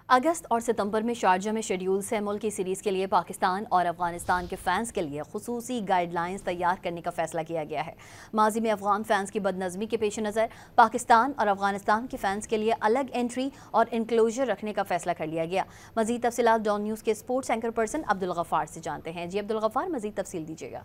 अगस्त और सितंबर में शारजा में शेड्यूल से मुल्क की सीरीज़ के लिए पाकिस्तान और अफगानिस्तान के फैंस के लिए खुसूसी गाइडलाइंस तैयार करने का फैसला किया गया है। माजी में अफगान फैंस की बदनज़मी के पेश नज़र पाकिस्तान और अफगानिस्तान के फैंस के लिए अलग एंट्री और इंक्लोजर रखने का फैसला कर लिया गया। मज़ीद तफसीलात डॉन न्यूज़ के sports anchor person Abdul Ghaffar से जानते हैं। जी अब्दुल गफ़ार, मज़ीद तफसील दीजिएगा।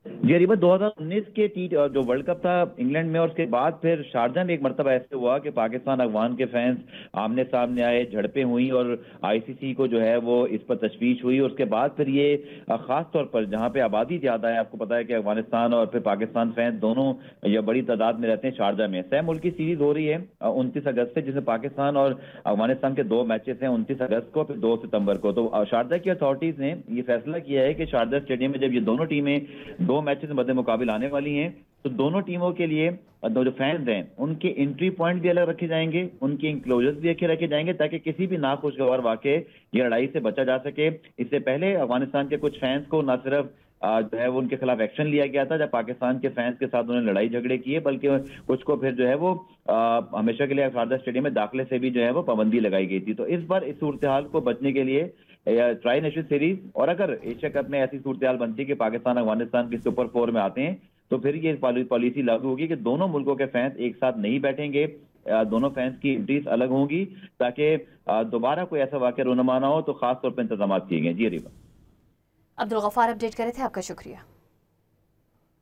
जी अरीबा, 2019 के जो वर्ल्ड कप था इंग्लैंड में, और उसके बाद फिर शारजा में एक मरतबा ऐसे हुआ कि पाकिस्तान अफगान के फैंस आमने सामने आए, झड़पें हुई और आईसीसी को जो है वो इस पर तशवीश हुई। और उसके बाद फिर ये खास तौर पर जहां पे आबादी ज्यादा है, आपको पता है कि अफगानिस्तान और फिर पाकिस्तान फैंस दोनों या बड़ी तादाद में रहते हैं शारजा में। सह मुल्की सीरीज हो रही है 29 अगस्त से, जिसमें पाकिस्तान और अफगानिस्तान के 2 मैचेस हैं, 29 अगस्त को फिर 2 सितंबर को। तो शारजा की अथॉरिटीज ने ये फैसला किया है कि शारजा स्टेडियम में जब ये दोनों टीमें 2 मैचेस में मद्दे मुकाबिल आने वाली हैं, तो दोनों टीमों के लिए जो फैंस हैं उनके एंट्री पॉइंट भी अलग रखे जाएंगे, उनके इंक्लोजर्स भी रखे जाएंगे, ताकि किसी भी नाखुशगवार वाकये या लड़ाई से बचा जा सके। इससे पहले अफगानिस्तान के कुछ फैंस को न सिर्फ जो है वो उनके खिलाफ एक्शन लिया गया था जब पाकिस्तान के फैंस के साथ उन्होंने लड़ाई झगड़े किए, बल्कि कुछ को फिर जो है वो हमेशा के लिए शारजा स्टेडियम में दाखिले से भी जो है वो पाबंदी लगाई गई थी। तो इस बार इस सूरत हाल को बचने के लिए ट्राई नेशन सीरीज, और अगर एशिया कप में ऐसी सूरत हाल बनती है कि पाकिस्तान अफगानिस्तान की सुपर 4 में आते हैं, तो फिर ये पॉलिसी लागू होगी कि दोनों मुल्कों के फैंस एक साथ नहीं बैठेंगे, दोनों फैंस की एंट्रीज अलग होंगी, ताकि दोबारा कोई ऐसा वाकया रोनमा ना हो। तो खास तौर पर इंतजाम किए गए। जी अरीबा। अब्दुल गफ़ार अपडेट करे थे, आपका शुक्रिया।